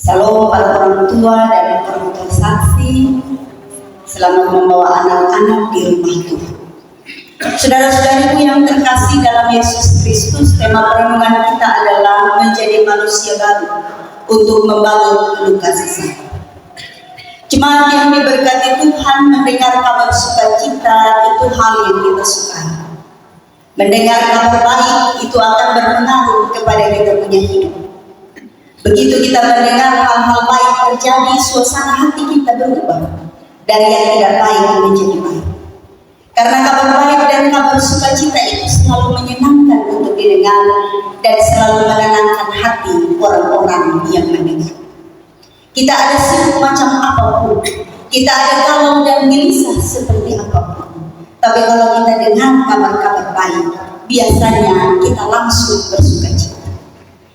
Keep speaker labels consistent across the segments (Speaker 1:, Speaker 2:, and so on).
Speaker 1: Salam para orang tua dan orang tua saksi. Selamat membawa anak-anak di rumah Tuhan. Saudara-saudariku yang terkasih dalam Yesus Kristus, tema perenungan kita adalah menjadi manusia baru untuk membangun luka sesat. Jemaat yang diberkati Tuhan, mendengar kabar sukacita itu hal yang kita sukai. Mendengar kabar baik itu akan berpengaruh kepada kita punya hidup. Begitu kita mendengar hal-hal baik terjadi, suasana hati kita berubah dari yang tidak baik menjadi baik. Karena kabar baik dan kabar sukacita itu selalu menyenangkan untuk didengar dan selalu menenangkan hati orang-orang yang mendengar. Kita ada sibuk macam apapun, kita ada galau dan gelisah seperti apapun. Tapi kalau kita dengar kabar-kabar baik, biasanya kita langsung bersukacita.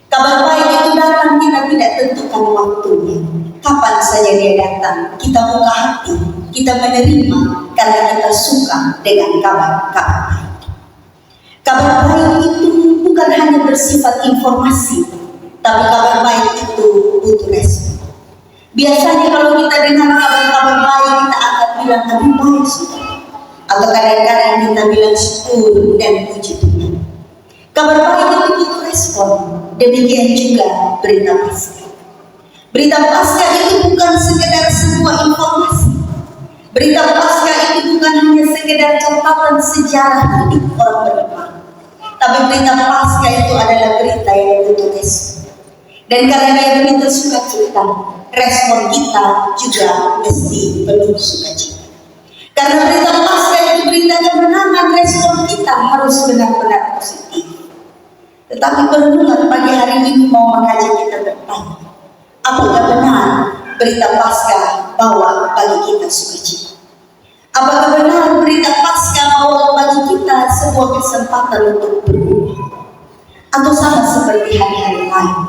Speaker 1: Kabar baik itu datang, kita tidak tentukan waktunya. Kapan saja dia datang, kita buka hati, kita menerima karena kita suka dengan kabar-kabar baik. Kabar baik itu bukan hanya bersifat informasi, tapi kabar baik itu butuh respon. Biasanya kalau kita dengar kabar-kabar baik, kita akan bilang aduh baik sudah. Atau kadang-kadang kita bilang syukur dan puji Tuhan. Kabar baik itu butuh respon. Demikian juga berita Paskah. Berita Paskah itu bukan sekedar sebuah informasi. Berita Paskah itu bukan hanya sekedar catatan sejarah hidup orang beriman. Tapi berita Paskah itu adalah berita yang butuh respon. Dan karena dia berita sukacita, respon kita juga mesti penuh sukacita. Karena berita Paskah itu berita kemenangan, respon kita harus benar-benar positif. Tetapi perenungan pagi hari ini mau mengajak kita bertanya, apakah benar berita Paskah bawa bagi kita sukacita? Apakah benar berita Paskah bawa bagi kita sebuah kesempatan untuk berubah? Atau sama seperti hari-hari lain,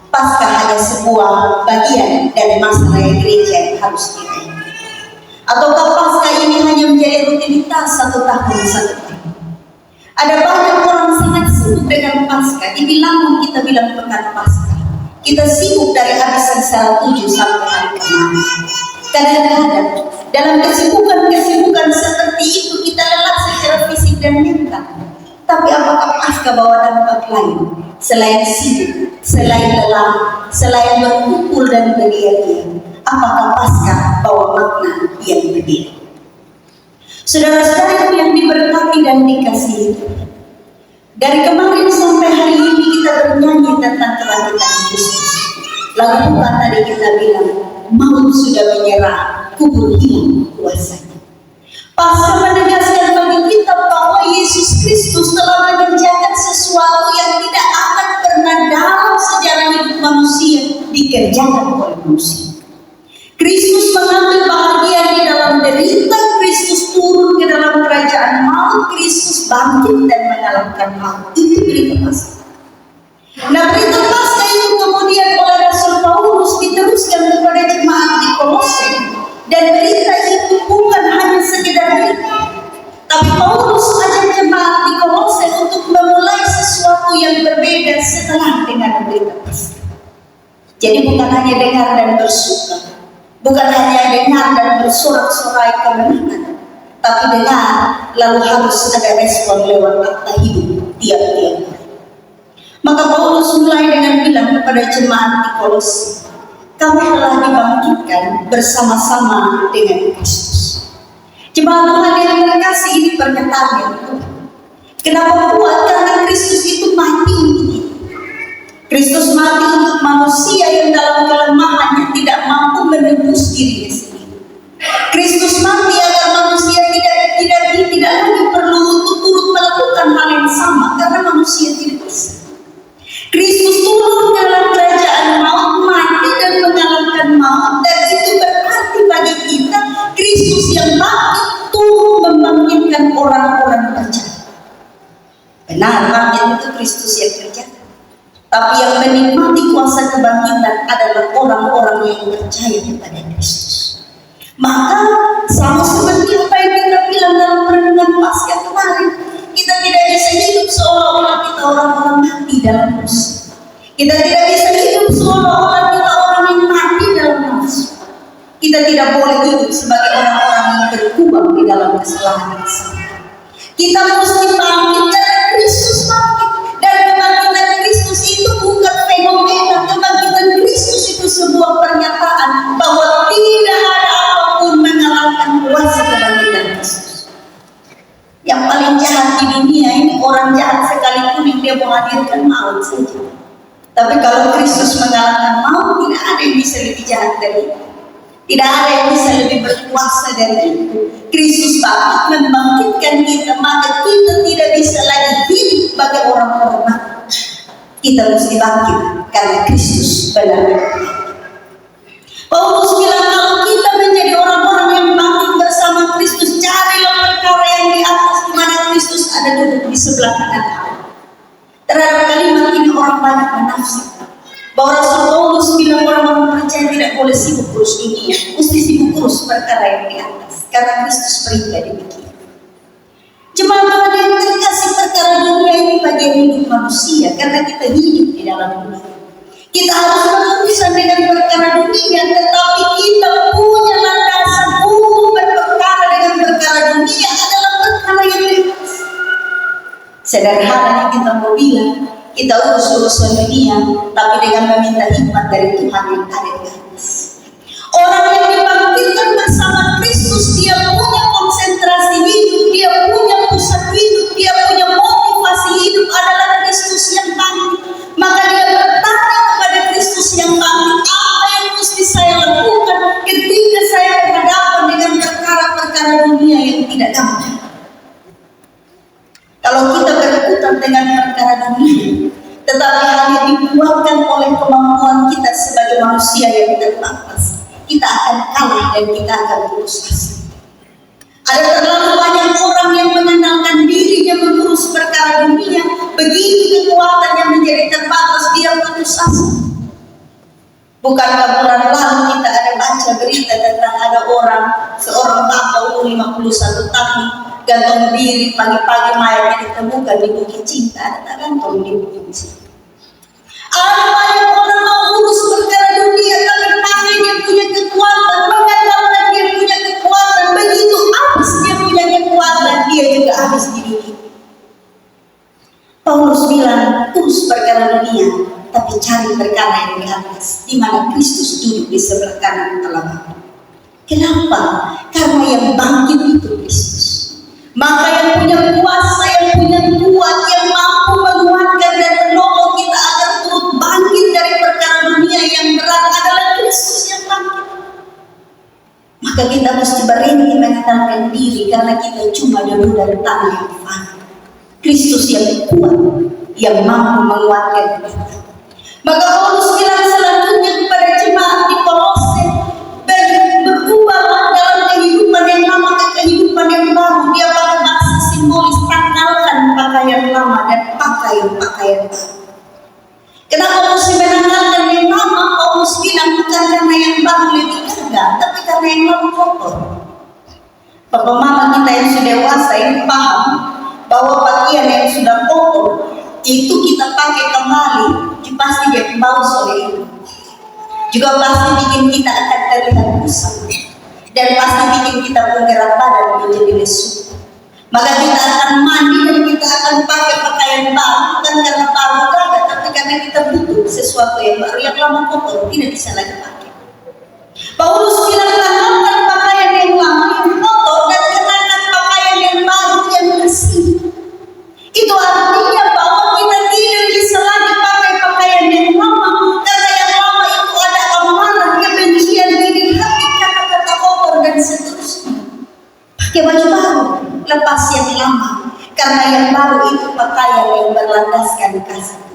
Speaker 1: Paskah hanya sebuah bagian dari masalah gereja yang harus dirayakan? Ataukah Paskah ini hanya menjadi rutinitas satu tahun? Ada banyak orang sangat sibuk dengan Paskah. Dibilang kita bilang pekan Paskah. Kita sibuk dari arisan salah 7 sampai hari kemarin. Kadang-kadang dalam kesibukan seperti itu kita lelah secara fisik dan mental. Tapi apakah Paskah bawa dampak lain? Selain sibuk, selain lelah, selain berkumpul dan berdiam, apakah Paskah bawa makna yang berbeda? Saudara-saudara yang diberkati dan dikasihi, dari kemarin sampai hari ini kita bernyanyi tentang kebangkitan Kristus. Lalu bukan tadi kita bilang maut sudah menyerah, kubur hilang kuasanya. Paskah menegaskan bagi kita bahwa Yesus Kristus telah mengerjakan sesuatu yang tidak akan pernah dalam sejarah hidup manusia dikerjakan oleh manusia. Kristus mengambil bahagian di dalam derita, Kristus turun ke dalam kerajaan maut, Kristus bangkit dan mengalahkan maut. Itu berita Paskah. Nah, berita Paskah itu kemudian oleh Rasul Paulus diteruskan kepada jemaat di Kolose. Dan berita itu bukan hanya sekedar berita, tapi Paulus ajak jemaat di Kolose untuk memulai sesuatu yang berbeda setelah dengan berita Paskah. Jadi bukan hanya dengar dan bersuka, bukan hanya dengar dan bersorak-sorai kemenangan, tapi dengar lalu harus ada respon lewat akta hidup tiap-tiap hari. Maka Paulus mulai dengan bilang kepada jemaat di Kolose, kamu telah dibangkitkan bersama-sama dengan Kristus. Jemaat Tuhan yang terkasih, ini pernyataan yang kuat. Kenapa kuat? Karena Kristus itu mati untuk kita. Kristus mati untuk manusia yang dalam kelemahannya tidak mampu menebus dirinya sendiri. Kristus mati agar manusia tidak lagi perlu untuk turut melakukan hal yang sama karena manusia tidak bisa. Kristus turun dalam kerajaan maut, mati dan mengalahkan maut, dan itu berarti bagi kita Kristus yang bangkit turun membangkitkan orang-orang percaya. Benar, bangkit itu Kristus yang kerja. Tapi yang menikmati kuasa kebangkitan adalah orang-orang yang percaya kepada Kristus. Maka sama seperti apa yang kita bilang dalam perenungan Paskah kemarin, kita tidak bisa hidup seolah-olah kita orang-orang mati dalam dosa. Kita tidak bisa hidup seolah-olah kita orang yang Kita tidak boleh hidup sebagai orang-orang yang berkubang di dalam kesalahan kesalahan. Kita mesti bangkit karena Kristus bangkit. Dan kebangkitan Kristus itu bukan fenomena. Kebangkitan Kristus itu sebuah pernyataan bahwa tidak ada apapun mengalahkan kuasa kebangkitan Kristus. Yang paling jahat di dunia ini, orang jahat sekalipun yang dia menghadirkan maut saja. Tapi kalau Kristus mengalahkan maut, tidak ada yang bisa lebih jahat dari itu. Tidak ada yang bisa lebih berkuasa dari itu. Kristus bangkit membangkitkan kita, maka kita tidak bisa lagi hidup sebagai orang-orang mati. Kita mesti bangkit karena Kristus benar. Paulus bilang kalau kita menjadi orang-orang yang bangkit bersama Kristus, carilah perkara yang di atas di mana Kristus ada duduk di sebelah kanan Allah. Terhadap kalimat ini orang banyak menafsir bahwa Rasul Paulus bilang orang-orang percaya tidak boleh sibuk urus dunia, mesti sibuk urus perkara yang di atas, karena Kristus perintah demikian. Jemaat yang terkasih, perkara dunia ini bagian hidup manusia, karena kita hidup di dalam dunia. Kita harus berurusan dengan perkara dunia, tetapi kita punya landasan untuk berperkara dengan perkara dunia adalah perkara yang di atas. Sederhana kita mau bilang, kita urus urusan dunia, tapi dengan meminta hikmat dari Tuhan yang ada di atas. Orang yang dibangkitkan bersama Kristus, dia punya konsentrasi hidup, dia punya pusat hidup, dia punya motivasi hidup adalah Kristus yang bangkit. Maka dia bertanya kepada Kristus yang bangkit, apa yang mesti saya lakukan ketika saya berhadapan dengan perkara-perkara dunia yang tidak gampang. Kalau kita berhutang dengan perkara dunia, tetapi hanya dikuatkan oleh kemampuan kita sebagai manusia yang terbatas, kita akan kalah dan kita akan putus asa. Ada terlalu banyak orang yang mengandalkan dirinya mengurus perkara dunia, begitu kekuatan yang menjadi terbatas dia putus asa. Bukankah bulan lalu kita ada baca berita tentang ada seorang bapak umur 51 tahun gantung diri, pagi-pagi mayatnya ditemukan di Bukit Cinta, ada tak gantung di Bukit Cinta. Ada banyak orang mau urus perkara dunia, tapi pakai dia punya kekuatan, mengandalkan dia punya kekuatan, begitu habis dia punya kekuatan, dia juga habis di dunia. Paulus bilang, urus perkara dunia, tapi cari perkara yang di atas, di mana Kristus duduk di sebelah kanan Allah. Kenapa? Karena yang bangkit itu Kristus. Maka yang punya kuasa, yang punya kuat, yang mampu menguatkan dan menolong kita agar turut bangkit dari perkara dunia yang berat adalah Kristus yang bangkit. Maka kita mesti berhenti mengandalkan diri, karena kita cuma debu dari tanah yang fana. Kristus yang kuat, yang mampu menguatkan kita. Maka Paulus bilang selanjutnya kepada jemaat di Kolose, berubahlah dalam kehidupan yang lama ke kehidupan yang baru. Dia pakai bahasa simbolis, tanggalkan pakaian lama dan pakaian baru. Kenapa mesti menanggalkan yang lama? Paulus bilang bukan karena yang baru lebih gagah, tapi karena yang lama kotor. Bapak mama kita yang sudah dewasa ini paham bahwa pakaian yang sudah kotor itu kita pakai kembali, pasti dia bau soalnya. Juga pasti bikin kita akan terlihat kusam, dan pasti bikin kita bergerak badan menjadi lesu. Maka kita akan mandi dan kita akan pakai pakaian baru, bukan karena baru gagah, tapi karena kita butuh sesuatu yang baru. Yang lama kotor tidak bisa lagi pakai. Paulus bilang tanggalkan pakaian yang lama yang kotor dan kenakan pakaian yang baru yang bersih. Itu artinya bahwa kita tidak bisa lagi pakai pakaian yang lama, karena yang lama itu ada amarah, kebencian, iri hati, kata-kata kotor dan seterusnya. Pakai baju baru, lepas yang lama, karena yang baru itu pakaian yang berlandaskan kasih.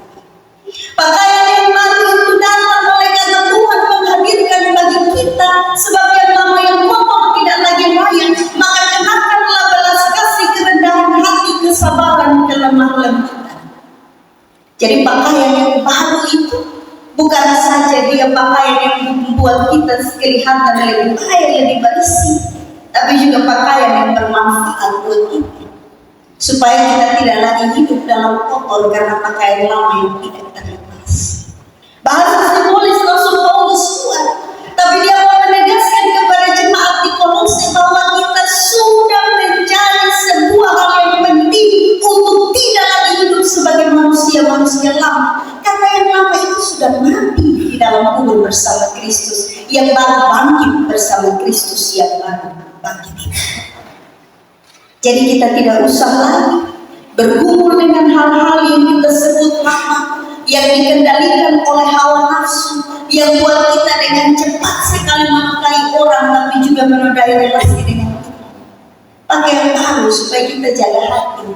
Speaker 1: Pakaian yang baru itu datang oleh karena Tuhan menghadirkan bagi kita, sebab yang lama yang kotor tidak lagi layak. Maka kenakanlah belas kasih, kerendahan hati, kesabaran, kelemah lembutan. Jadi pakaian yang baru itu bukan saja dia pakaian yang membuat kita kelihatan lebih baik, lebih bersih, tapi juga pakaian yang bermanfaat buat kita, supaya kita tidak lagi hidup dalam kotor karena pakaian lama yang tidak terlepas. Bahasa simbolis Rasul Paulus kuat, tapi dia mau menegaskan kepada bersama Kristus, yang baru bangkit bersama Kristus yang baru bangkit. Jadi kita tidak usah lagi bergumul dengan hal-hal yang kita sebut rahmat, yang dikendalikan oleh hawa nafsu, yang buat kita dengan cepat sekali melukai orang tapi juga menodai relasi dengan Tuhan. Pakai yang baru supaya kita jaga hati,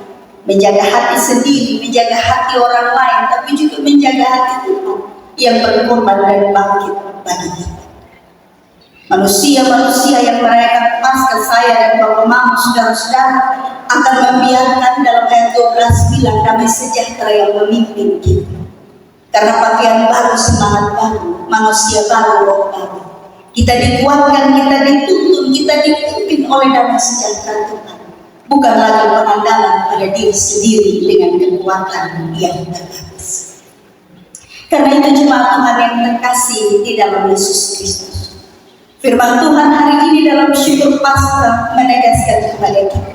Speaker 1: menjaga hati sendiri, menjaga hati orang lain, tapi juga menjaga hati Tuhan yang berkorban dan bangkit bagi kita. Manusia-manusia yang merayakan Paskah, saya dan Bapak Mama, saudara-saudara, akan membiarkan dalam ayat 12 bilang damai sejahtera yang memimpin kita. Karena pakaian baru, semangat baru, manusia baru, roh baru. Kita dikuatkan, kita dituntun, kita dipimpin oleh damai sejahtera Tuhan. Bukan lagi pengandalan pada diri sendiri dengan kekuatan yang terbatas. Karena itu jemaat Tuhan yang terkasih di dalam Yesus Kristus, firman Tuhan hari ini dalam syukur Paskah menegaskan kepada kita.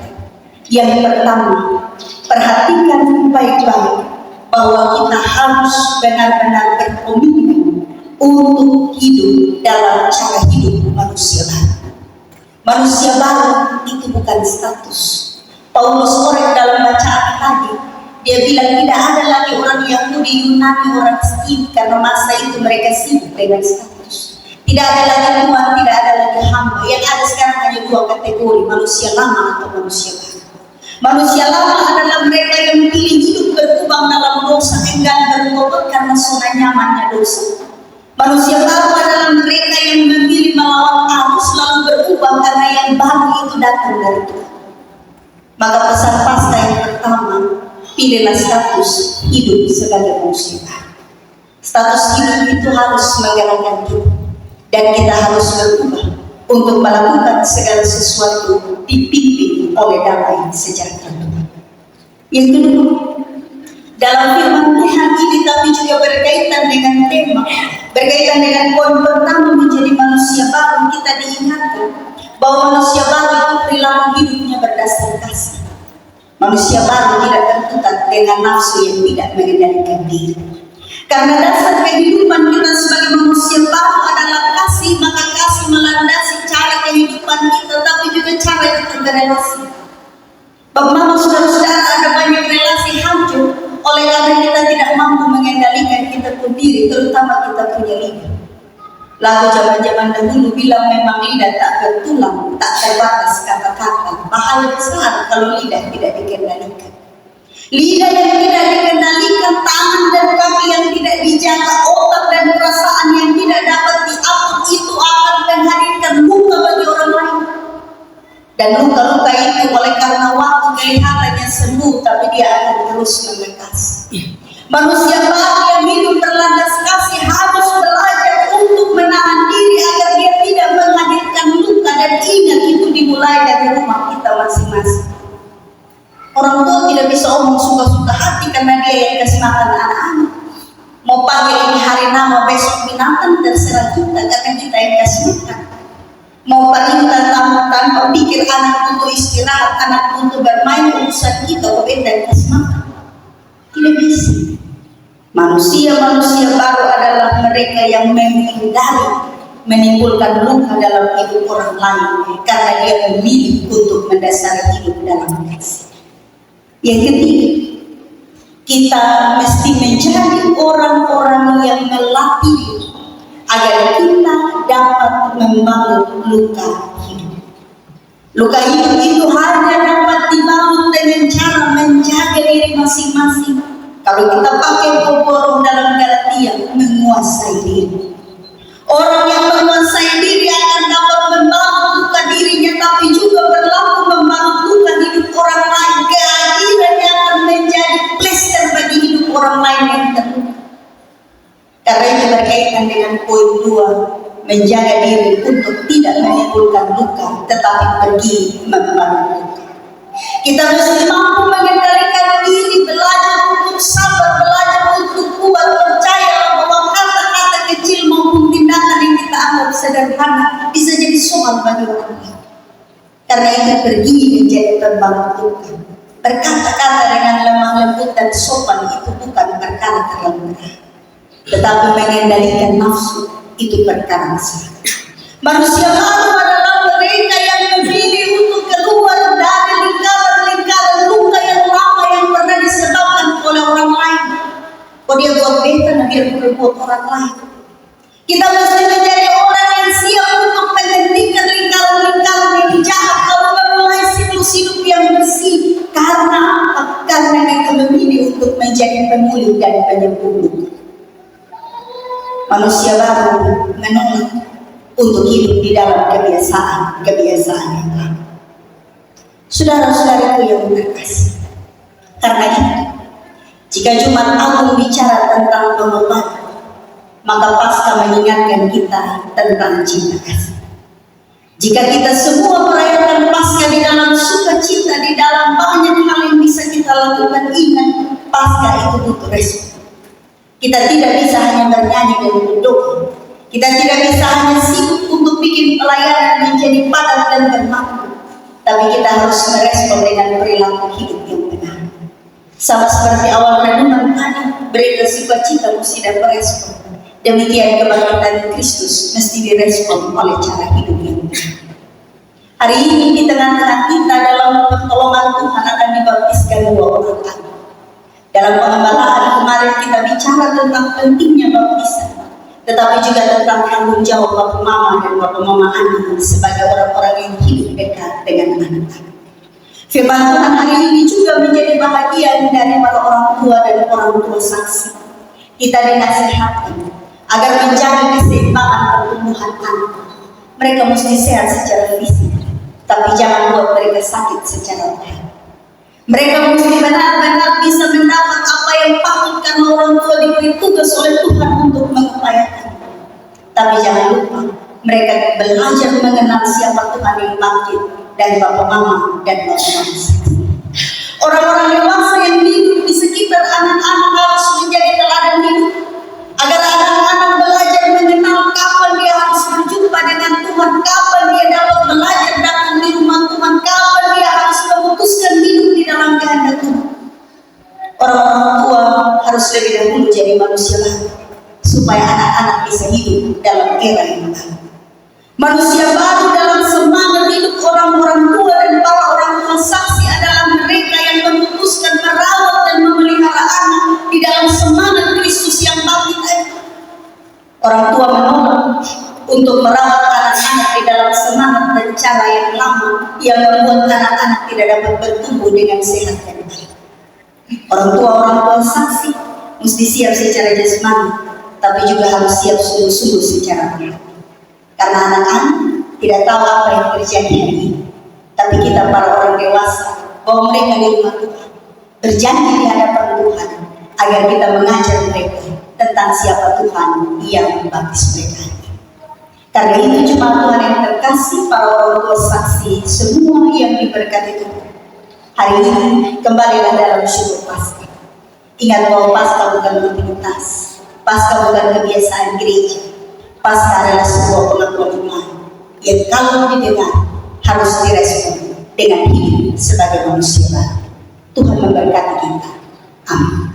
Speaker 1: Yang pertama, perhatikan baik-baik bahwa kita harus benar-benar berkomitmen untuk hidup dalam cara hidup manusia baru. Manusia baru itu bukan status. Paulus korek dalam bacaan tadi, dia bilang tidak ada lagi orang Yahudi, Yunani, orang Skit, karena masa itu mereka sibuk dengan status. Tidak ada lagi Tuhan, tidak ada lagi hamba. Yang ada sekarang hanya dua kategori, manusia lama atau manusia baru. Manusia lama adalah mereka yang pilih hidup berkubang dalam dosa, enggan bertobat karena zona nyamannya dosa. Manusia baru adalah mereka yang memilih melawan arus lalu berubah karena yang baru itu datang dari Tuhan. Maka pesan Paskah yang pertama, pilihlah status hidup sebagai manusia baru. Status hidup itu harus menggerakkan kita, dan kita harus berubah untuk melakukan segala sesuatu dipimpin oleh damai sejahtera Tuhan. Yang kedua, dalam firman Tuhan ini tapi juga berkaitan dengan tema, berkaitan dengan poin pertama menjadi manusia baru, kita diingatkan bahwa manusia baru itu perilaku hidupnya berdasar kasih. Manusia baru tidak tertutup dengan nafsu yang tidak mengendalikan diri. Karena dasar kehidupan kita sebagai manusia baru adalah kasih, maka kasih melandasi cara kehidupan kita, tapi juga cara kita berrelasi. Bapak Mama, saudara-saudara, ada banyak relasi hancur oleh karena kita tidak mampu mengendalikan kita sendiri, terutama kita punya lidah. Lalu zaman-zaman dahulu bilang memang lidah tak bertulang, tak terbatas kata-kata. Bahaya besar kalau lidah tidak dikendalikan. Lidah yang tidak dikendalikan, tangan dan kaki yang tidak dijaga, otak dan perasaan yang tidak dapat diatur, itu akan menghadirkan luka bagi orang lain. Dan luka-luka itu oleh karena waktu kelihatannya sembuh, tapi dia akan terus membekas. Manusia baru yang hidup berlandas kasih harus belajar untuk menahan diri agar dia tidak menghadirkan luka, dan ingat itu dimulai dari rumah kita masing-masing. Orang tua tidak bisa omong suka-suka hati karena dia yang kasih makan anak-anak. Mau panggil ini hari nama, besok binatang, terserah kita karena kita yang kasih makan. Mau perintah tanpa pikir anak untuk istirahat, anak untuk bermain, urusan kita kita yang kasih makan. Tidak bisa. Manusia-manusia baru adalah mereka yang menghindari menimbulkan luka dalam hidup orang lain karena dia memilih untuk mendasari hidup dalam kasih. Yang ketiga, kita mesti menjadi orang-orang yang melatih agar kita dapat membangun luka hidup. Luka hidup itu hanya dapat dibangun dengan cara menjaga diri masing-masing. Kalau kita pakai borong dalam Galatia, menguasai diri. Orang yang menguasai diri akan dapat membangun luka dirinya, tapi juga berlaku membangun luka hidup orang lain. Kehadirannya akan menjadi plester bagi hidup orang lain yang terluka. Karena itu berkaitan dengan poin 2, menjaga diri untuk tidak menimbulkan luka, tetapi pergi membangun luka. Kita mesti mampu mengendalikan diri, belajar untuk sabar, belajar untuk kuat, percaya bahwa kata-kata kecil maupun tindakan yang kita anggap sederhana bisa jadi soal bagi orang lain. Karena itu pergi menjadi pembangun luka. Berkata-kata dengan lemah lembut dan sopan itu bukan perkara terlalu berat, tetapi mengendalikan nafsu itu perkara besar. Manusia baru adalah mereka yang memilih untuk keluar dari lingkaran-lingkaran luka yang lama yang pernah disebabkan oleh orang lain. Kalau dia buat beta, dia berbuat orang lain. Kita mesti menjadi orang yang siap untuk menghentikan lingkaran-lingkaran yang jahat, kalau memulai siklus hidup yang bersih. Karena apa? Karena kita memilih untuk menjadi pemulih dan penyembuh. Manusia baru menolak untuk hidup di dalam kebiasaan yang lama. Saudara-saudaraku yang terkasih, karena itu, jika Jumat Agung bicara tentang pengobatan, maka Paskah mengingatkan kita tentang cinta kasih. Jika kita semua merayakan Paskah di dalam sukacita, di dalam banyak hal yang bisa kita lakukan, ingat Paskah itu butuh respon. Kita tidak bisa hanya bernyanyi dan berdoa. Kita tidak bisa hanya sibuk untuk bikin pelayanan menjadi padat dan bermakna. Tapi kita harus merespon dengan perilaku hidup yang benar. Sama seperti awal renungan tadi, berita sukacita mesti dapat respon. Demikian kebangkitan Kristus mesti direspon oleh cara hidup yang benar. Hari ini di tengah-tengah kita dalam pertolongan Tuhan akan dibaptiskan 2 orang anak. Dalam pengembalaan kemarin kita bicara tentang pentingnya baptisan, tetapi juga tentang tanggung jawab Bapak Mama dan Bapak Mama Ani sebagai orang-orang yang hidup dekat dengan anak-anak. Firman Tuhan hari ini juga menjadi bahagian dari para orang tua dan orang tua saksi. Kita dinasihatkan agar menjaga keseimbangan pertumbuhan anak. Mereka mesti sehat secara fisik, tapi jangan buat mereka sakit secara rohani. Mereka mesti benar-benar bisa mendapat apa yang patut karena orang tua diberi tugas oleh Tuhan untuk mengupayakan. Tapi jangan lupa, mereka belajar mengenal siapa Tuhan yang bangkit dari Bapak Mama dan Bapak Mama. Orang-orang dewasa yang hidup di sekitar anak-anak harus menjadi teladan hidup, agar anak-anak belajar mengenal kapan dia harus berjumpa dengan Tuhan, kapan dia dapat belajar datang di rumah Tuhan, kapan dia harus memutuskan hidup di dalam kehendak Tuhan. Orang-orang tua harus lebih dahulu jadi manusia baru, supaya anak-anak bisa hidup dalam era yang baru. Manusia baru dalam semangat hidup orang-orang tua dan para orang tua saksi adalah mereka yang memutuskan merawat dan memelihara anak di dalam semangat Kristus yang bangkit. Orang tua menolak untuk merawat anak-anak di dalam semangat dan cara yang lama yang membuat anak-anak tidak dapat bertumbuh dengan sehat dan baik. Orang tua saksi mesti siap secara jasmani, tapi juga harus siap sungguh-sungguh secara rohani. Karena anak-anak tidak tahu apa yang terjadi hari ini, tapi kita para orang dewasa bahwa mereka di rumah Tuhan berjanji di hadapan Tuhan agar kita mengajar mereka tentang siapa Tuhan yang membaptis mereka. Karena itu jemaat Tuhan yang terkasih, para orang tua saksi semua yang diberkati Tuhan, hari ini kembalilah dalam syukur Paskah. Ingat bahwa Paskah bukan rutinitas, Paskah bukan kebiasaan gereja. Paskah adalah sebuah pengakuan iman yang kalau didengar harus direspon dengan hidup sebagai manusia baru. Tuhan memberkati kita. Amin.